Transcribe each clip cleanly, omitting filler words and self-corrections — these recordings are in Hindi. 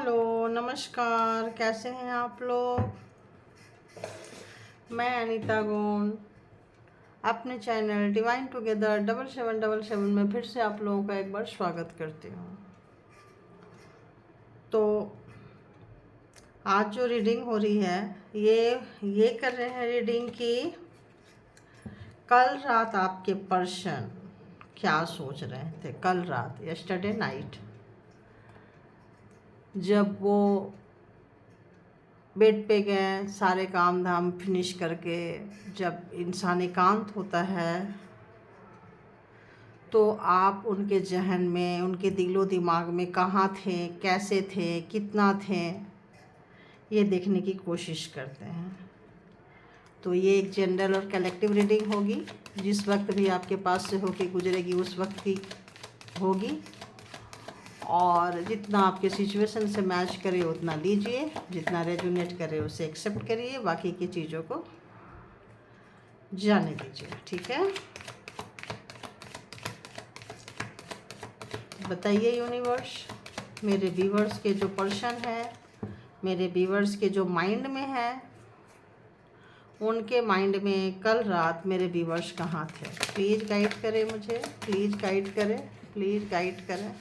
हेलो, नमस्कार। कैसे हैं आप लोग? मैं अनीता गोंड अपने चैनल डिवाइन टुगेदर 7777 में फिर से आप लोगों का एक बार स्वागत करती हूँ। तो आज जो रीडिंग हो रही है ये कर रहे हैं रीडिंग की कल रात आपके पर्सन क्या सोच रहे थे। कल रात यस्टरडे नाइट जब वो बेड पे गए, सारे काम धाम फिनिश करके जब इंसान एकांत होता है तो आप उनके जहन में, उनके दिलो दिमाग में कहाँ थे, कैसे थे, कितना थे, ये देखने की कोशिश करते हैं। तो ये एक जनरल और कलेक्टिव रीडिंग होगी। जिस वक्त भी आपके पास से होके गुजरेगी उस वक्त की होगी, और जितना आपके सिचुएशन से मैच करे उतना लीजिए, जितना रेजोनेट करे उसे एक्सेप्ट करिए, बाकी की चीज़ों को जाने दीजिए। ठीक है, बताइए यूनिवर्स, मेरे व्यूवर्स के जो पर्सन है, मेरे व्यूवर्स के जो माइंड में है, उनके माइंड में कल रात मेरे व्यूवर्स कहाँ थे। प्लीज़ गाइड करें मुझे, प्लीज़ गाइड करें, प्लीज़ गाइड करें,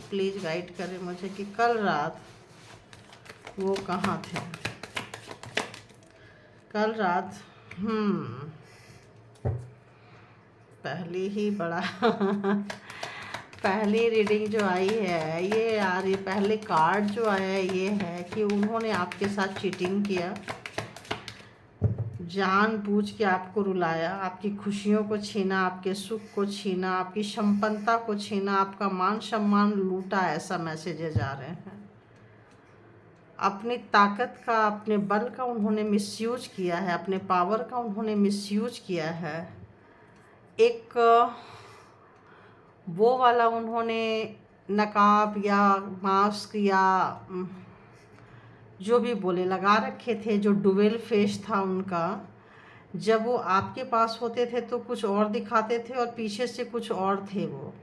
प्लीज़ गाइड करें मुझे कि कल रात वो कहाँ थे। कल रात पहली ही बड़ा पहली रीडिंग जो आई है ये यार, ये पहले कार्ड जो आया है ये है कि उन्होंने आपके साथ चीटिंग किया, जानबूझ के आपको रुलाया, आपकी खुशियों को छीना, आपके सुख को छीना, आपकी संपन्नता को छीना, आपका मान सम्मान लूटा। ऐसा मैसेजेज आ रहे हैं। अपनी ताकत का, अपने बल का उन्होंने मिसयूज किया है, अपने पावर का उन्होंने मिसयूज किया है। एक वो वाला उन्होंने नकाब या मास्क या जो भी बोले लगा रखे थे, जो डुवेल फेस था उनका। जब वो आपके पास होते थे तो कुछ और दिखाते थे और पीछे से कुछ और थे वो।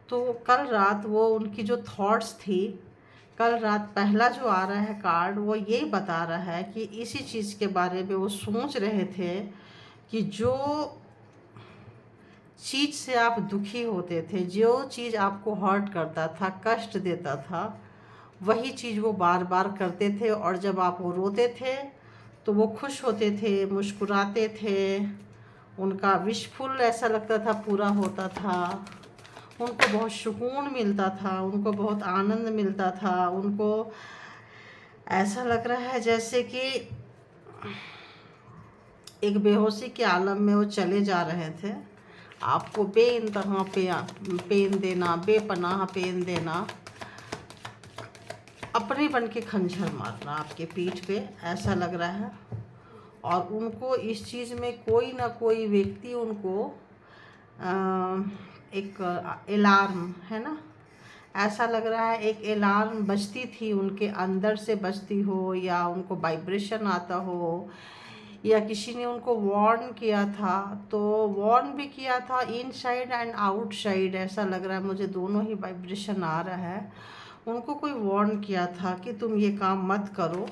तो कल रात वो उनकी जो थॉट्स थी, कल रात पहला जो आ रहा है कार्ड वो ये बता रहा है कि इसी चीज़ के बारे में वो सोच रहे थे कि जो चीज़ से आप दुखी होते थे, जो चीज़ आपको हर्ट करता था, कष्ट देता था, वही चीज़ वो बार बार करते थे। और जब आप वो रोते थे तो वो खुश होते थे, मुस्कुराते थे, उनका विशफुल ऐसा लगता था पूरा होता था, उनको बहुत सुकून मिलता था, उनको बहुत आनंद मिलता था, उनको ऐसा लग रहा है जैसे कि एक बेहोशी के आलम में वो चले जा रहे थे। आपको बेइंतहा पेन देना, बेपनाह पेन देना, अपने बन के खंजर मारना आपके पीठ पे, ऐसा लग रहा है। और उनको इस चीज़ में कोई ना कोई व्यक्ति उनको एक अलार्म है ना, ऐसा लग रहा है एक अलार्म बजती थी उनके अंदर से, बजती हो या उनको वाइब्रेशन आता हो, या किसी ने उनको वार्न किया था। तो वार्न भी किया था इनसाइड एंड आउटसाइड, ऐसा लग रहा है मुझे, दोनों ही वाइब्रेशन आ रहा है। उनको कोई वार्न किया था कि तुम ये काम मत करो,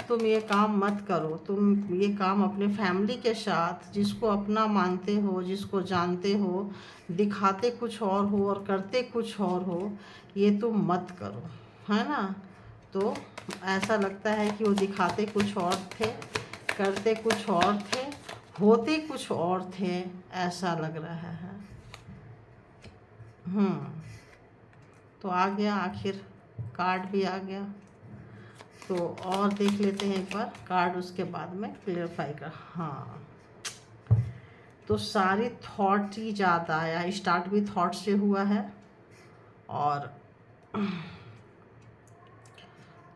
तुम ये काम मत करो, तुम ये काम अपने फैमिली के साथ, जिसको अपना मानते हो, जिसको जानते हो, दिखाते कुछ और हो और करते कुछ और हो, ये तुम मत करो, है ना। तो ऐसा लगता है कि वो दिखाते कुछ और थे, करते कुछ और थे, होते कुछ और थे, ऐसा लग रहा है। तो आ गया, आखिर कार्ड भी आ गया। तो और देख लेते हैं एक बार कार्ड, उसके बाद में क्लियरफाई कर। हाँ, तो सारी थॉट ही ज़्यादा आया, स्टार्ट भी थॉट से हुआ है। और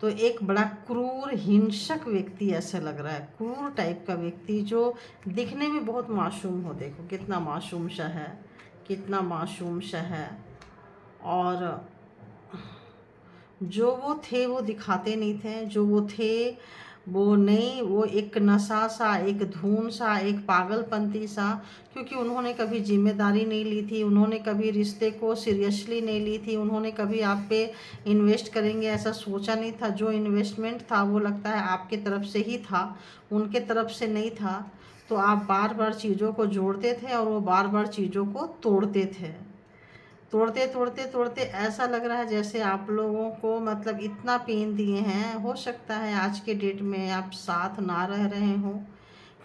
तो एक बड़ा क्रूर हिंसक व्यक्ति ऐसा लग रहा है, क्रूर टाइप का व्यक्ति जो दिखने में बहुत मासूम हो। देखो कितना मासूम सा है, कितना मासूम सा है। और जो वो थे वो दिखाते नहीं थे, जो वो थे वो नहीं, वो एक नशा सा, एक धुन सा, एक पागलपंती सा, क्योंकि उन्होंने कभी जिम्मेदारी नहीं ली थी, उन्होंने कभी रिश्ते को सीरियसली नहीं ली थी, उन्होंने कभी आप पे इन्वेस्ट करेंगे ऐसा सोचा नहीं था। जो इन्वेस्टमेंट था वो लगता है आपकी तरफ से ही था, उनके तरफ से नहीं था। तो आप बार बार चीज़ों को जोड़ते थे और वो बार बार चीज़ों को तोड़ते थे। तोड़ते तोड़ते तोड़ते ऐसा लग रहा है जैसे आप लोगों को मतलब इतना पेन दिए हैं। हो सकता है आज के डेट में आप साथ ना रह रहे हो,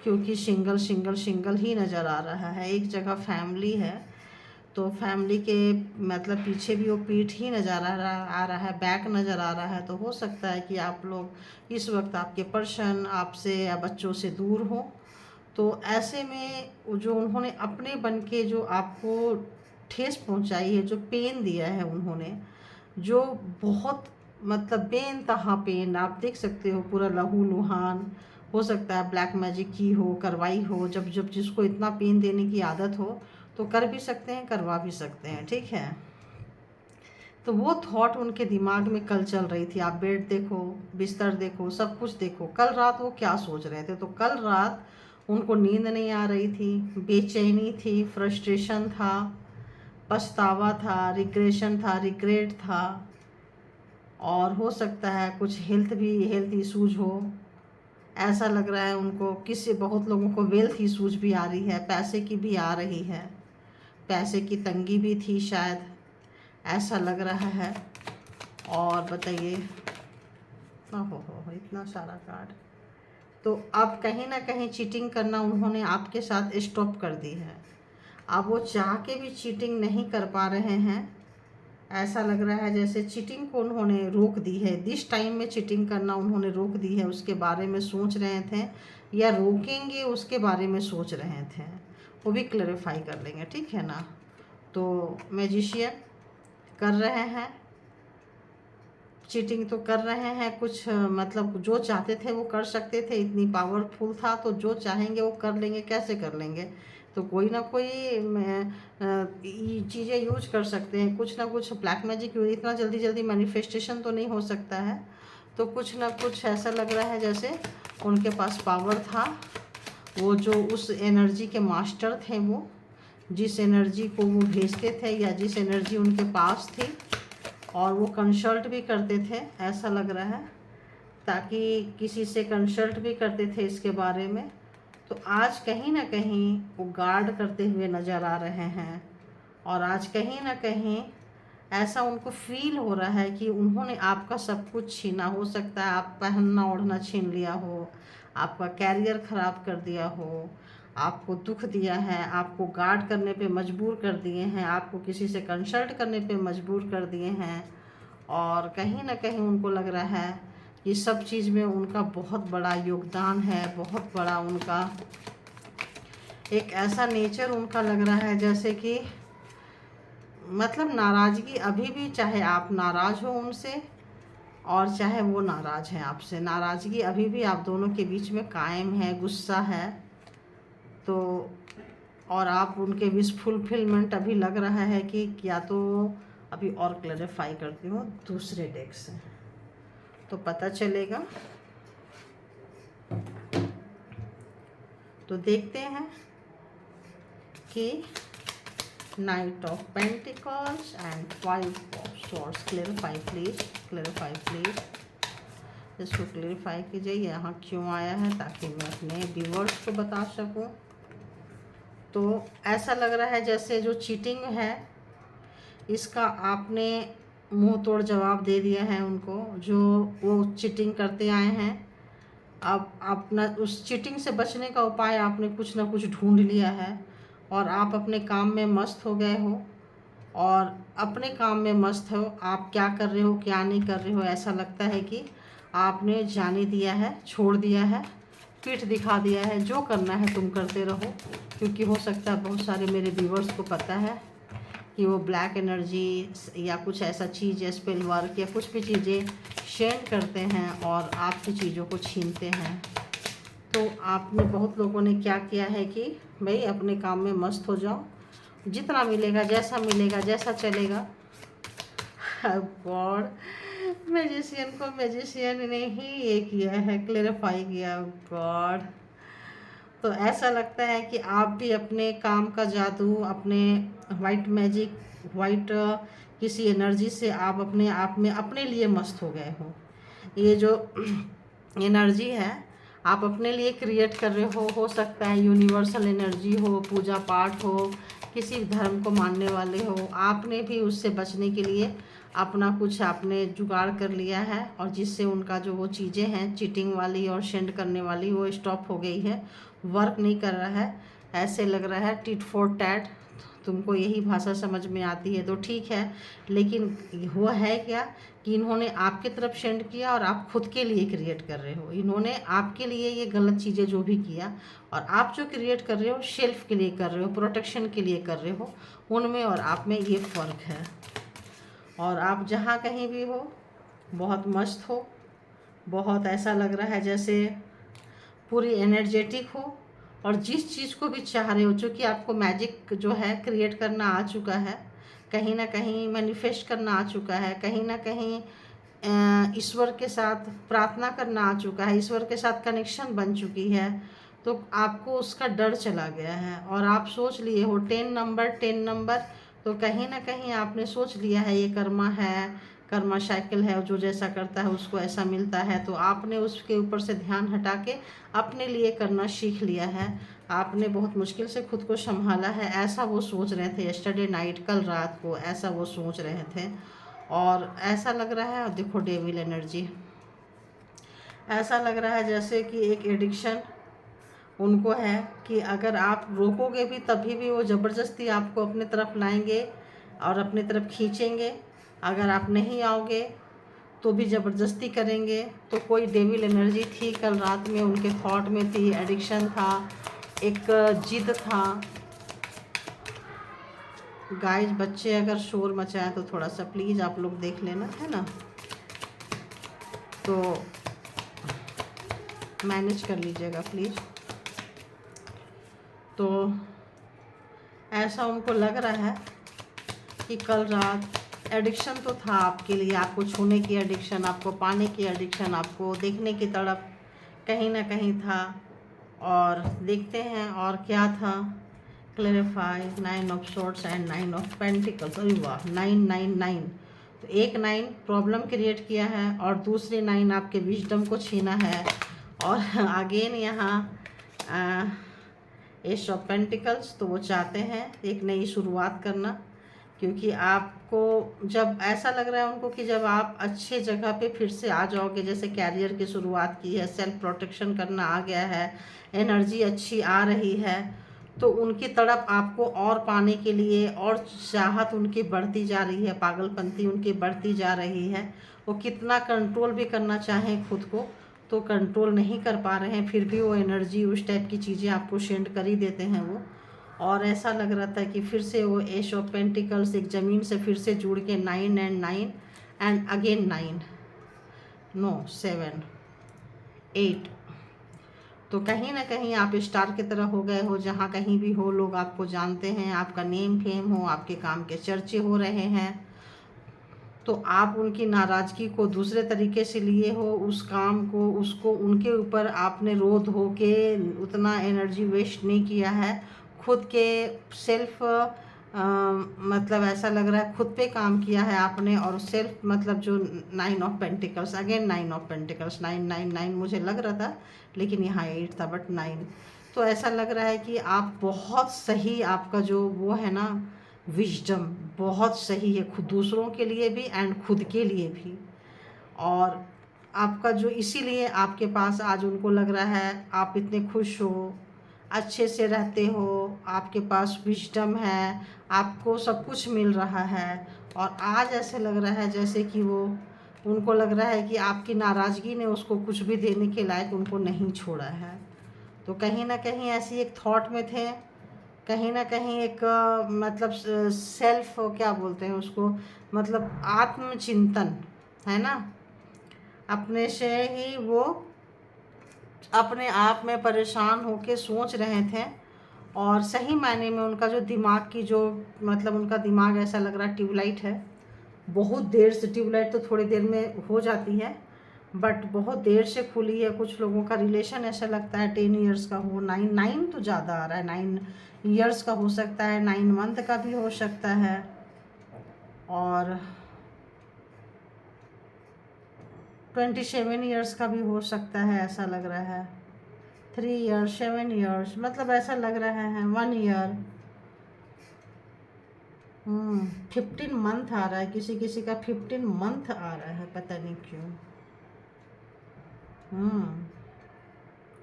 क्योंकि सिंगल सिंगल सिंगल ही नज़र आ रहा है। एक जगह फैमिली है तो फैमिली के मतलब पीछे भी वो पीठ ही नज़र आ रहा है, बैक नज़र आ रहा है। तो हो सकता है कि आप लोग इस वक्त आपके पर्सन आपसे या बच्चों से दूर हो। तो ऐसे में जो उन्होंने अपने बन के जो आपको ठेस पहुंचाई है, जो पेन दिया है उन्होंने, जो बहुत मतलब बेइंतहा पेन, आप देख सकते हो पूरा लहू लुहान। हो सकता है ब्लैक मैजिक की हो, करवाई हो। जब जब जिसको इतना पेन देने की आदत हो तो कर भी सकते हैं, करवा भी सकते हैं, ठीक है। तो वो थॉट उनके दिमाग में कल चल रही थी। आप बेड देखो, बिस्तर देखो, सब कुछ देखो, कल रात वो क्या सोच रहे थे। तो कल रात उनको नींद नहीं आ रही थी, बेचैनी थी, फ्रस्ट्रेशन था, पछतावा था, रिग्रेशन था, रिग्रेट था, और हो सकता है कुछ हेल्थ इशूज हो। ऐसा लग रहा है उनको, किसी बहुत लोगों को वेल्थ इशूज भी आ रही है, पैसे की भी आ रही है, पैसे की तंगी भी थी शायद, ऐसा लग रहा है। और बताइए, हो इतना सारा कार्ड। तो अब कहीं ना कहीं चीटिंग करना उन्होंने आपके साथ स्टॉप कर दी है। अब वो चाह के भी चीटिंग नहीं कर पा रहे हैं। ऐसा लग रहा है जैसे चीटिंग को उन्होंने रोक दी है। दिस टाइम में चीटिंग करना उन्होंने रोक दी है। उसके बारे में सोच रहे थे या रोकेंगे उसके बारे में सोच रहे थे, वो भी क्लैरिफाई कर लेंगे, ठीक है ना। तो मैजिशियन कर रहे हैं, चीटिंग तो कर रहे हैं कुछ, मतलब जो चाहते थे वो कर सकते थे, इतनी पावरफुल था तो जो चाहेंगे वो कर लेंगे। कैसे कर लेंगे? तो कोई ना कोई चीज़ें यूज कर सकते हैं, कुछ ना कुछ। ब्लैक मैजिक इतना जल्दी जल्दी मैनिफेस्टेशन तो नहीं हो सकता है। तो कुछ ना कुछ ऐसा लग रहा है जैसे उनके पास पावर था। वो जो उस एनर्जी के मास्टर थे, वो जिस एनर्जी को वो भेजते थे या जिस एनर्जी उनके पास थी, और वो कंसल्ट भी करते थे, ऐसा लग रहा है, ताकि किसी से कंसल्ट भी करते थे इसके बारे में। तो आज कहीं ना कहीं वो गार्ड करते हुए नज़र आ रहे हैं, और आज कहीं ना कहीं ऐसा उनको फील हो रहा है कि उन्होंने आपका सब कुछ छीना। हो सकता है आप पहनना ओढ़ना छीन लिया हो, आपका कैरियर ख़राब कर दिया हो, आपको दुख दिया है, आपको गार्ड करने पे मजबूर कर दिए हैं, आपको किसी से कंसल्ट करने पे मजबूर कर दिए हैं। और कहीं ना कहीं उनको लग रहा है कि सब चीज़ में उनका बहुत बड़ा योगदान है, बहुत बड़ा उनका एक ऐसा नेचर उनका लग रहा है जैसे कि मतलब नाराज़गी अभी भी, चाहे आप नाराज़ हो उनसे और चाहे वो नाराज़ हैं आपसे, नाराज़गी अभी भी आप दोनों के बीच में कायम है, गुस्सा है। तो और आप उनके विश फुलफिलमेंट अभी लग रहा है कि क्या। तो अभी और क्लैरिफाई करती हूँ दूसरे डेक से, तो पता चलेगा। तो देखते हैं कि night of pentacles and 5 of swords. Clarify please, clarify please, इसको क्लैरिफाई कीजिए यहाँ क्यों आया है, ताकि मैं अपने व्यूअर्स को बता सकूं। तो ऐसा लग रहा है जैसे जो चीटिंग है इसका आपने मुंह तोड़ जवाब दे दिया है उनको, जो वो चीटिंग करते आए हैं। अब अपना उस चीटिंग से बचने का उपाय आपने कुछ ना कुछ ढूंढ लिया है, और आप अपने काम में मस्त हो गए हो, और अपने काम में मस्त हो। आप क्या कर रहे हो क्या नहीं कर रहे हो, ऐसा लगता है कि आपने जाने दिया है, छोड़ दिया है, पीठ दिखा दिया है। जो करना है तुम करते रहो, क्योंकि हो सकता है बहुत सारे मेरे व्यूवर्स को पता है कि वो ब्लैक एनर्जी या कुछ ऐसा चीज़ या स्पेल वर्क या कुछ भी चीज़ें शेयर करते हैं और आपकी चीज़ों को छीनते हैं। तो आपने बहुत लोगों ने क्या किया है कि भाई अपने काम में मस्त हो जाओ, जितना मिलेगा, जैसा चलेगा। गॉड, मैजिशियन को मैजिशियन ने ही ये किया है, क्लेरिफाई किया। गॉड, तो ऐसा लगता है कि आप भी अपने काम का जादू, अपने वाइट मैजिक, वाइट किसी एनर्जी से आप अपने आप में अपने लिए मस्त हो गए हो। ये जो एनर्जी है आप अपने लिए क्रिएट कर रहे हो सकता है यूनिवर्सल एनर्जी हो, पूजा पाठ हो, किसी धर्म को मानने वाले हो, आपने भी उससे बचने के लिए अपना कुछ आपने जुगाड़ कर लिया है, और जिससे उनका जो वो चीज़ें हैं चीटिंग वाली और सेंड करने वाली वो स्टॉप हो गई है, वर्क नहीं कर रहा है। ऐसे लग रहा है टिट फॉर टैट। तुमको यही भाषा समझ में आती है तो ठीक है, लेकिन हुआ है क्या कि इन्होंने आपके तरफ सेंड किया और आप खुद के लिए क्रिएट कर रहे हो। इन्होंने आपके लिए ये गलत चीज़ें जो भी किया, और आप जो क्रिएट कर रहे हो शेल्फ के लिए कर रहे हो, प्रोटेक्शन के लिए कर रहे हो, उनमें और आप में ये फ़र्क है। और आप जहाँ कहीं भी हो बहुत मस्त हो, बहुत ऐसा लग रहा है जैसे पूरी एनर्जेटिक हो, और जिस चीज़ को भी चाह रहे हो, चूँकि आपको मैजिक जो है क्रिएट करना आ चुका है, कहीं ना कहीं मैनिफेस्ट करना आ चुका है, कहीं ना कहीं ईश्वर के साथ प्रार्थना करना आ चुका है, ईश्वर के साथ कनेक्शन बन चुकी है, तो आपको उसका डर चला गया है। और आप सोच लिए हो 10 नंबर, तो कहीं ना कहीं आपने सोच लिया है ये कर्मा है, कर्मा साइकिल है, जो जैसा करता है उसको ऐसा मिलता है। तो आपने उसके ऊपर से ध्यान हटा के अपने लिए करना सीख लिया है। आपने बहुत मुश्किल से खुद को संभाला है, ऐसा वो सोच रहे थे यस्टरडे नाइट, कल रात को ऐसा वो सोच रहे थे। और ऐसा लग रहा है, देखो डेविल एनर्जी, ऐसा लग रहा है जैसे कि एक एडिक्शन उनको है कि अगर आप रोकोगे भी तभी भी वो ज़बरदस्ती आपको अपने तरफ लाएंगे और अपने तरफ खींचेंगे। अगर आप नहीं आओगे तो भी ज़बरदस्ती करेंगे। तो कोई डेविल एनर्जी थी कल रात में, उनके थॉट में थी, एडिक्शन था, एक जिद था। गाइस, बच्चे अगर शोर मचाएं तो थोड़ा सा प्लीज़ आप लोग देख लेना, है ना, तो मैनेज कर लीजिएगा प्लीज़। तो ऐसा उनको लग रहा है कि कल रात एडिक्शन तो था आपके लिए, आपको छूने की एडिक्शन, आपको पाने की एडिक्शन, आपको देखने की तड़प कहीं ना कहीं था। और देखते हैं और क्या था। Clarify 9 of swords and 9 of pentacles. अरे वाह, 9 तो एक 9 प्रॉब्लम क्रिएट किया है और दूसरी 9 आपके विजडम को छीना है। और अगेन यहाँ एस ऑफ पेंटिकल्स, तो वो चाहते हैं एक नई शुरुआत करना, क्योंकि आपको जब ऐसा लग रहा है उनको कि जब आप अच्छे जगह पे फिर से आ जाओगे, जैसे कैरियर की शुरुआत की है, सेल्फ प्रोटेक्शन करना आ गया है, एनर्जी अच्छी आ रही है, तो उनकी तड़प आपको और पाने के लिए और चाहत उनकी बढ़ती जा रही है, पागलपंती उनकी बढ़ती जा रही है। वो कितना कंट्रोल भी करना चाहें खुद को तो कंट्रोल नहीं कर पा रहे हैं, फिर भी वो एनर्जी उस टाइप की चीज़ें आपको सेंड कर ही देते हैं वो। और ऐसा लग रहा था कि फिर से वो एश ऑफ पेंटिकल्स एक ज़मीन से फिर से जुड़ के 9 एंड 9 एंड अगेन 9, नो 7 8, तो कहीं ना कहीं आप स्टार की तरह हो गए हो। जहाँ कहीं भी हो लोग आपको जानते हैं, आपका नेम फेम हो, आपके काम के चर्चे हो रहे हैं, तो आप उनकी नाराज़गी को दूसरे तरीके से लिए हो, उस काम को, उसको उनके ऊपर आपने रो धो के उतना एनर्जी वेस्ट नहीं किया है, खुद के सेल्फ मतलब ऐसा लग रहा है खुद पे काम किया है आपने। और सेल्फ मतलब जो 9 of pentacles, again 9 of pentacles, 9 मुझे लग रहा था, लेकिन यहाँ 8 था बट 9। तो ऐसा लग रहा है कि आप बहुत सही, आपका जो वो है ना विजडम बहुत सही है, खुद दूसरों के लिए भी एंड खुद के लिए भी। और आपका जो इसीलिए आपके पास आज उनको लग रहा है आप इतने खुश हो, अच्छे से रहते हो, आपके पास विजडम है, आपको सब कुछ मिल रहा है। और आज ऐसे लग रहा है जैसे कि वो, उनको लग रहा है कि आपकी नाराज़गी ने उसको कुछ भी देने के लायक उनको नहीं छोड़ा है। तो कहीं ना कहीं ऐसी एक थॉट में थे, कहीं ना कहीं एक मतलब सेल्फ क्या बोलते हैं उसको, मतलब आत्मचिंतन है ना, अपने से ही वो अपने आप में परेशान होके सोच रहे थे। और सही मायने में उनका जो दिमाग की जो मतलब उनका दिमाग ऐसा लग रहा है ट्यूबलाइट है, बहुत देर से, ट्यूबलाइट तो थोड़ी देर में हो जाती है, बट बहुत देर से खुली है। कुछ लोगों का रिलेशन ऐसा लगता है 10 ईयर्स का हो, 9 तो ज़्यादा आ रहा है, 9 ईयर्स का हो सकता है, 9 मंथ का भी हो सकता है, और 27 ईयर्स का भी हो सकता है, ऐसा लग रहा है। 3 ईयर्स, 7 ईयर्स, मतलब ऐसा लग रहा है 1 ईयर। 15 मंथ आ रहा है, किसी किसी का 15 मंथ आ रहा है, पता नहीं क्यों।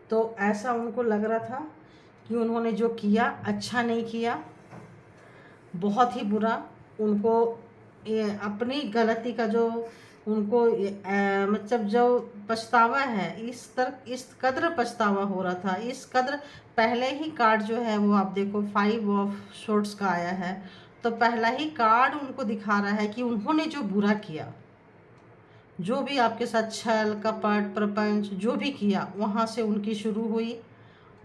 तो ऐसा उनको लग रहा था कि उन्होंने जो किया अच्छा नहीं किया, बहुत ही बुरा। उनको अपनी गलती का जो उनको मतलब जो पछतावा है, इस कदर पछतावा हो रहा था, इस कदर। पहले ही कार्ड जो है वो आप देखो 5 ऑफ शॉर्ट्स का आया है, तो पहला ही कार्ड उनको दिखा रहा है कि उन्होंने जो बुरा किया, जो भी आपके साथ छल कपट प्रपंच जो भी किया, वहाँ से उनकी शुरू हुई,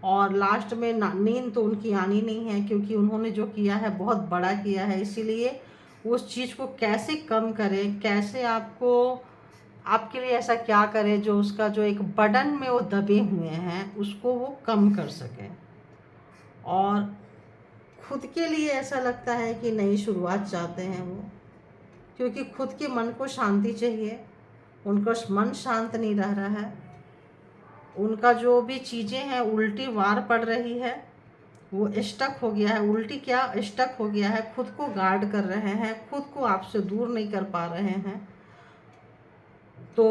और लास्ट में नींद तो उनकी आनी नहीं है, क्योंकि उन्होंने जो किया है बहुत बड़ा किया है। इसीलिए उस चीज़ को कैसे कम करें, कैसे आपके लिए ऐसा क्या करें जो उसका जो एक बर्डन में वो दबे हुए हैं उसको वो कम कर सकें। और खुद के लिए ऐसा लगता है कि नई शुरुआत चाहते हैं वो, क्योंकि खुद के मन को शांति चाहिए। उनका मन शांत नहीं रह रहा है, उनका जो भी चीज़ें हैं उल्टी वार पड़ रही है, वो स्टक हो गया है। उल्टी क्या, स्टक हो गया है, खुद को गार्ड कर रहे हैं, खुद को आपसे दूर नहीं कर पा रहे हैं, तो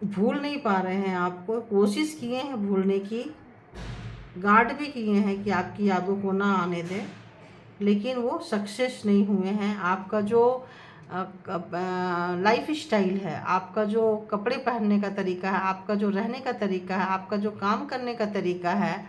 भूल नहीं पा रहे हैं आपको। कोशिश किए हैं भूलने की, गार्ड भी किए हैं कि आपकी यादों को ना आने दें, लेकिन वो सक्सेस नहीं हुए हैं। आपका जो लाइफ स्टाइल है, आपका जो कपड़े पहनने का तरीका है, आपका जो रहने का तरीका है, आपका जो काम करने का तरीका है,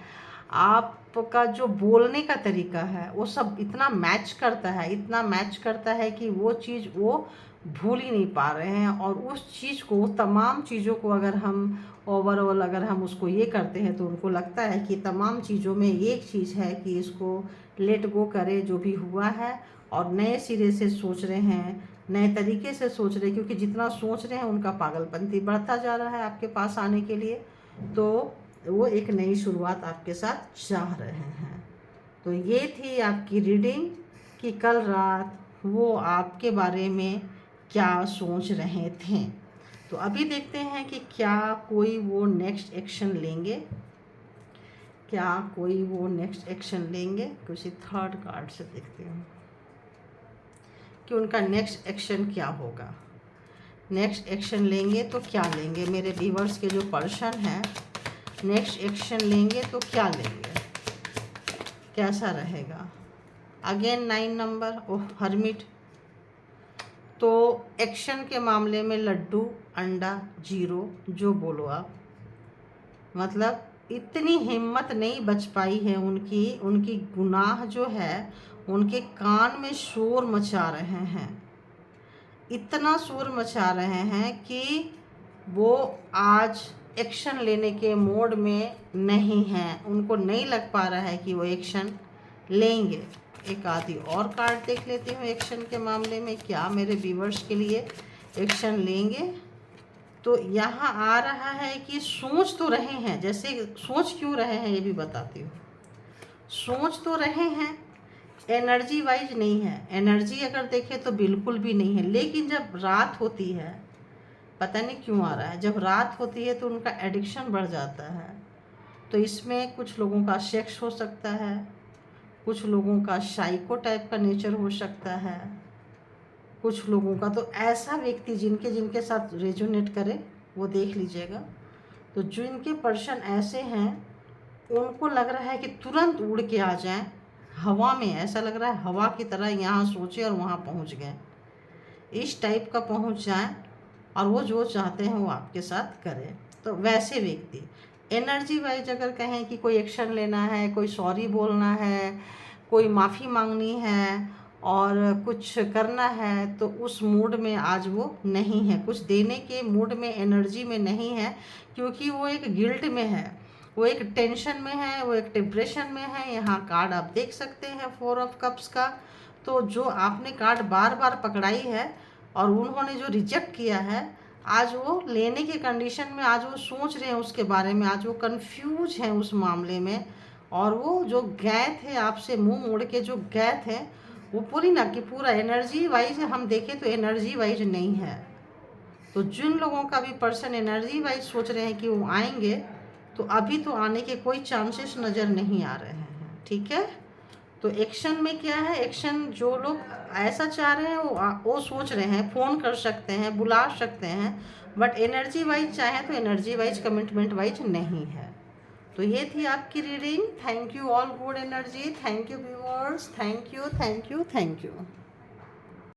आपका जो बोलने का तरीका है, वो सब इतना मैच करता है, इतना मैच करता है कि वो चीज़ वो भूल ही नहीं पा रहे हैं। और उस चीज़ को, तमाम चीज़ों को अगर हम ओवरऑल अगर हम उसको ये करते हैं, तो उनको लगता है कि तमाम चीज़ों में एक चीज़ है कि इसको लेट गो करें जो भी हुआ है, और नए सिरे से सोच रहे हैं, नए तरीके से सोच रहे हैं। क्योंकि जितना सोच रहे हैं उनका पागलपंती बढ़ता जा रहा है आपके पास आने के लिए, तो वो एक नई शुरुआत आपके साथ चाह रहे हैं। तो ये थी आपकी रीडिंग कि कल रात वो आपके बारे में क्या सोच रहे थे। तो अभी देखते हैं कि क्या कोई वो नेक्स्ट एक्शन लेंगे, क्या कोई वो नेक्स्ट एक्शन लेंगे। किसी थर्ड कार्ड से देखते हैं कि उनका नेक्स्ट एक्शन क्या होगा। नेक्स्ट एक्शन लेंगे तो क्या लेंगे, मेरे व्यूअर्स के जो पर्सन हैं नेक्स्ट एक्शन लेंगे तो क्या लेंगे, कैसा रहेगा। अगेन 9 नंबर, ओह हर्मिट। तो एक्शन के मामले में लड्डू अंडा 0, जो बोलो आप, मतलब इतनी हिम्मत नहीं बच पाई है उनकी। उनकी गुनाह जो है उनके कान में शोर मचा रहे हैं, इतना शोर मचा रहे हैं कि वो आज एक्शन लेने के मोड में नहीं हैं। उनको नहीं लग पा रहा है कि वो एक्शन लेंगे। एक आधी और कार्ड देख लेती हूँ एक्शन के मामले में, क्या मेरे व्यूअर्स के लिए एक्शन लेंगे। तो यहाँ आ रहा है कि सोच तो रहे हैं, जैसे सोच क्यों रहे हैं ये भी बताती हूँ। सोच तो रहे हैं, एनर्जी वाइज नहीं है। एनर्जी अगर देखें तो बिल्कुल भी नहीं है, लेकिन जब रात होती है, पता नहीं क्यों आ रहा है, जब रात होती है तो उनका एडिक्शन बढ़ जाता है। तो इसमें कुछ लोगों का सेक्स हो सकता है, कुछ लोगों का साइको टाइप का नेचर हो सकता है, कुछ लोगों का तो ऐसा व्यक्ति जिनके साथ रेजोनेट करे वो देख लीजिएगा। तो जो इनके पर्सन ऐसे हैं उनको लग रहा है कि तुरंत उड़ के आ जाएं हवा में, ऐसा लग रहा है हवा की तरह यहाँ सोचे और वहाँ पहुँच गए, इस टाइप का पहुँच जाएं, और वो जो चाहते हैं वो आपके साथ करें। तो वैसे व्यक्ति एनर्जी वाइज अगर कहें कि कोई एक्शन लेना है, कोई सॉरी बोलना है, कोई माफ़ी मांगनी है और कुछ करना है, तो उस मूड में आज वो नहीं है, कुछ देने के मूड में, एनर्जी में नहीं है। क्योंकि वो एक गिल्ट में है, वो एक टेंशन में है, वो एक डिप्रेशन में है। यहाँ कार्ड आप देख सकते हैं 4 ऑफ कप्स का। तो जो आपने कार्ड बार बार पकड़ाई है और उन्होंने जो रिजेक्ट किया है, आज वो लेने के कंडीशन में, आज वो सोच रहे हैं उसके बारे में, आज वो कंफ्यूज हैं उस मामले में। और वो जो गए थे आपसे मुंह मोड़ के जो गए थे, वो पूरी ना कि पूरा एनर्जी वाइज हम देखें तो एनर्जी वाइज नहीं है। तो जिन लोगों का भी पर्सन एनर्जी वाइज सोच रहे हैं कि वो आएंगे, तो अभी तो आने के कोई चांसेस नज़र नहीं आ रहे हैं। ठीक है, तो एक्शन में क्या है, एक्शन जो लोग ऐसा चाह रहे हैं वो सोच रहे हैं, फ़ोन कर सकते हैं, बुला सकते हैं, बट एनर्जी वाइज चाहे तो एनर्जी वाइज कमिटमेंट वाइज नहीं है। तो ये थी आपकी reading. Thank you all good energy, thank you viewers, thank you, thank you, thank you.